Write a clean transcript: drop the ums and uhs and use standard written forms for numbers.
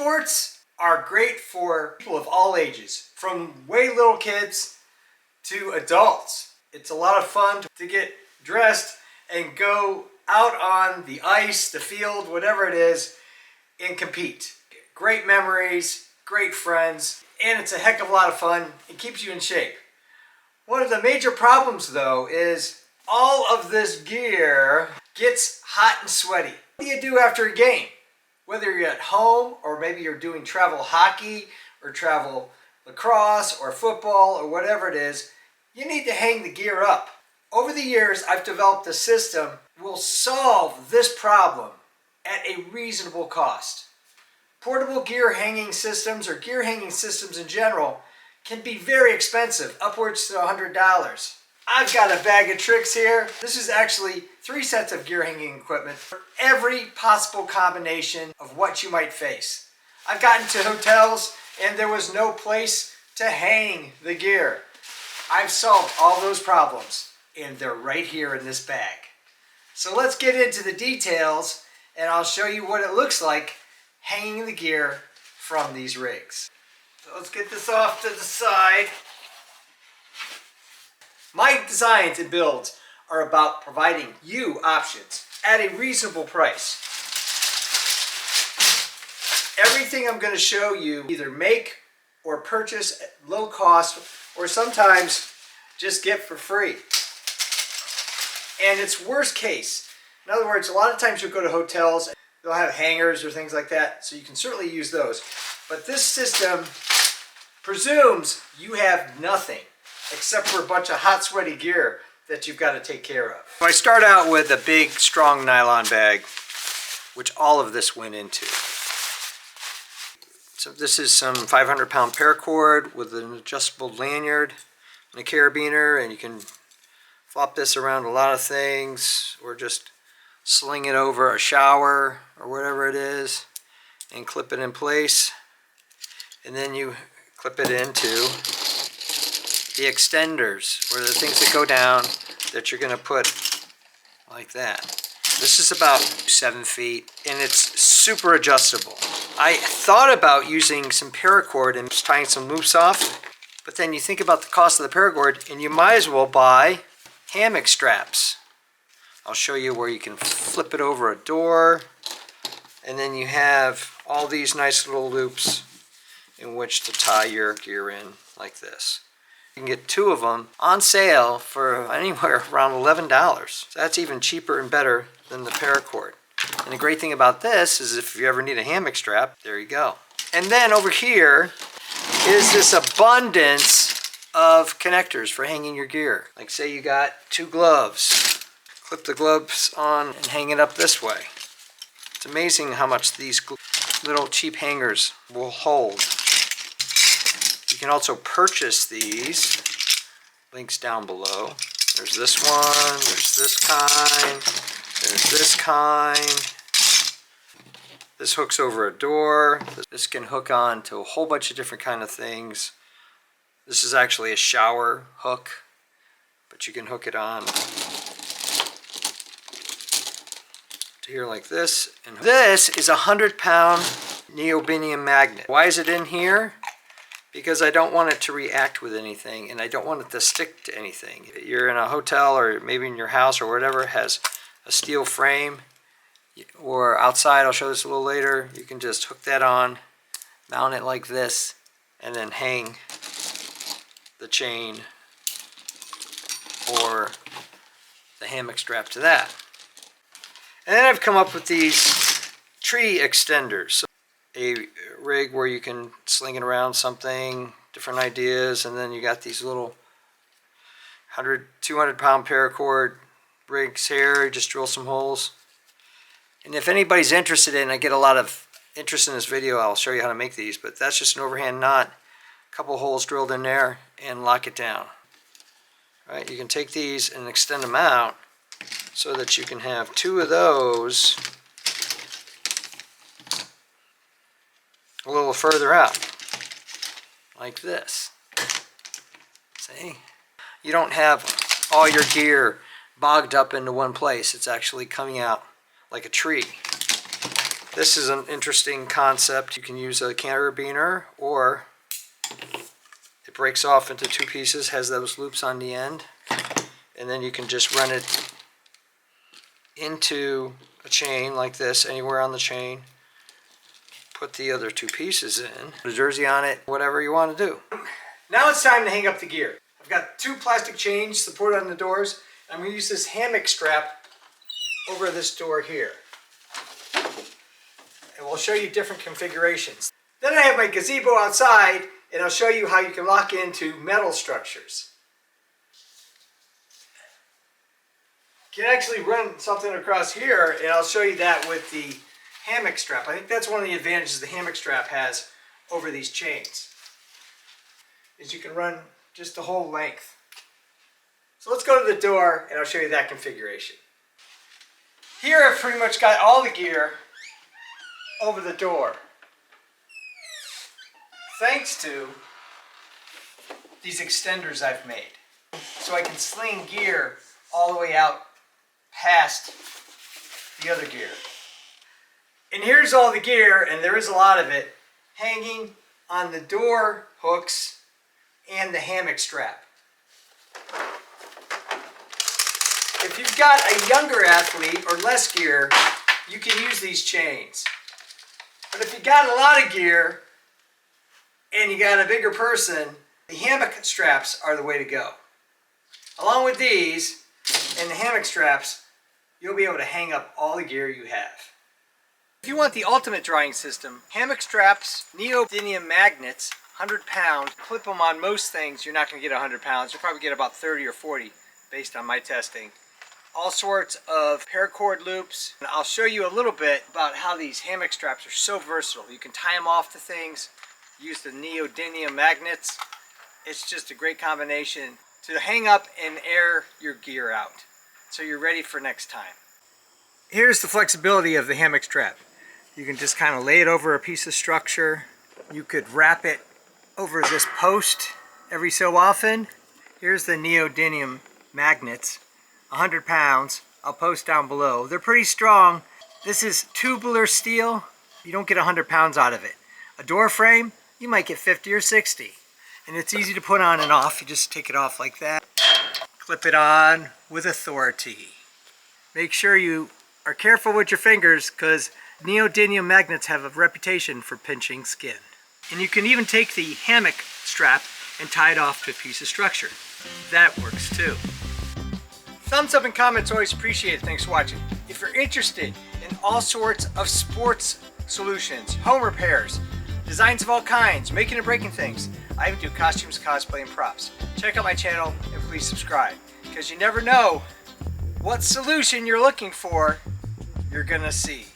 Sports are great for people of all ages, from way little kids to adults. It's a lot of fun to get dressed and go out on the ice, the field, whatever it is, and compete. Great memories, great friends, and it's a heck of a lot of fun. It keeps you in shape. One of the major problems, though, is all of this gear gets hot and sweaty. What do you do after a game? Whether you're at home or maybe you're doing travel hockey or travel lacrosse or football or whatever it is, you need to hang the gear up. Over the years, I've developed a system that will solve this problem at a reasonable cost. Portable gear hanging systems, or gear hanging systems in general, can be very expensive, upwards to $100. I've got a bag of tricks here. This is actually 3 sets of gear hanging equipment for every possible combination of what you might face. I've gotten to hotels and there was no place to hang the gear. I've solved all those problems and they're right here in this bag. So let's get into the details and I'll show you what it looks like hanging the gear from these rigs. So let's get this off to the side. My designs and builds are about providing you options at a reasonable price. Everything I'm going to show you either make or purchase at low cost or sometimes just get for free. And it's worst case. In other words, a lot of times you'll go to hotels, they'll have hangers or things like that, so you can certainly use those. But this system presumes you have nothing except for a bunch of hot, sweaty gear that you've got to take care of. So I start out with a big, strong nylon bag, which all of this went into. So this is some 500-pound paracord with an adjustable lanyard and a carabiner, and you can flop this around a lot of things, or just sling it over a shower or whatever it is, and clip it in place. And then you clip it into the extenders, or the things that go down that you're going to put like that. This is about 7 feet and it's super adjustable. I thought about using some paracord and just tying some loops off, but then you think about the cost of the paracord and you might as well buy hammock straps. I'll show you where you can flip it over a door, and then you have all these nice little loops in which to tie your gear in like this. You can get 2 of them on sale for anywhere around $11. So that's even cheaper and better than the paracord. And the great thing about this is if you ever need a hammock strap, there you go. And then over here is this abundance of connectors for hanging your gear. Like say you got 2 gloves. Clip the gloves on and hang it up this way. It's amazing how much these little cheap hangers will hold. You can also purchase these. Links down below. There's this one, there's this kind, there's this kind. This hooks over a door. This can hook on to a whole bunch of different kind of things. This is actually a shower hook, but you can hook it on to here like this. And this is a 100-pound neodymium magnet. Why is it in here? Because I don't want it to react with anything and I don't want it to stick to anything. You're in a hotel or maybe in your house or whatever, has a steel frame, or outside, I'll show this a little later, you can just hook that on, mount it like this, and then hang the chain or the hammock strap to that. And then I've come up with these tree extenders. So a rig where you can sling it around something, different ideas, and then you got these little 200-pound paracord rigs here. Just drill some holes. And if anybody's interested in, I get a lot of interest in this video, I'll show you how to make these, but that's just an overhand knot, a couple holes drilled in there, and lock it down. All right, you can take these and extend them out so that you can have 2 of those a little further out, like this. See? You don't have all your gear bogged up into one place. It's actually coming out like a tree. This is an interesting concept. You can use a carabiner, or it breaks off into two pieces, has those loops on the end, and then you can just run it into a chain like this, anywhere on the chain. Put the other two pieces in, put a jersey on it, whatever you want to do. Now it's time to hang up the gear. I've got two plastic chains supported on the doors. I'm going to use this hammock strap over this door here. And we'll show you different configurations. Then I have my gazebo outside, and I'll show you how you can lock into metal structures. You can actually run something across here, and I'll show you that with the hammock strap. I think that's one of the advantages the hammock strap has over these chains, is you can run just the whole length. So let's go to the door, and I'll show you that configuration. Here I've pretty much got all the gear over the door, thanks to these extenders I've made. So I can sling gear all the way out past the other gear. And here's all the gear, and there is a lot of it, hanging on the door hooks and the hammock strap. If you've got a younger athlete or less gear, you can use these chains. But if you got a lot of gear and you got a bigger person, the hammock straps are the way to go. Along with these and the hammock straps, you'll be able to hang up all the gear you have. If you want the ultimate drying system, hammock straps, neodymium magnets, 100 pound, clip them on most things, you're not going to get 100 pounds. You'll probably get about 30 or 40 based on my testing. All sorts of paracord loops. And I'll show you a little bit about how these hammock straps are so versatile. You can tie them off to things, use the neodymium magnets. It's just a great combination to hang up and air your gear out, so you're ready for next time. Here's the flexibility of the hammock strap. You can just kind of lay it over a piece of structure. You could wrap it over this post every so often. Here's the neodymium magnets, 100 pounds. I'll post down below. They're pretty strong. This is tubular steel. You don't get 100 pounds out of it. A door frame, you might get 50 or 60. And it's easy to put on and off. You just take it off like that. Clip it on with authority. Make sure you are careful with your fingers, because neodymium magnets have a reputation for pinching skin. And you can even take the hammock strap and tie it off to a piece of structure. That works too. Thumbs up and comments always appreciated. Thanks for watching. If you're interested in all sorts of sports solutions, home repairs, designs of all kinds, making and breaking things, I even do costumes, cosplay, and props. Check out my channel and please subscribe, because you never know what solution you're looking for you're gonna see.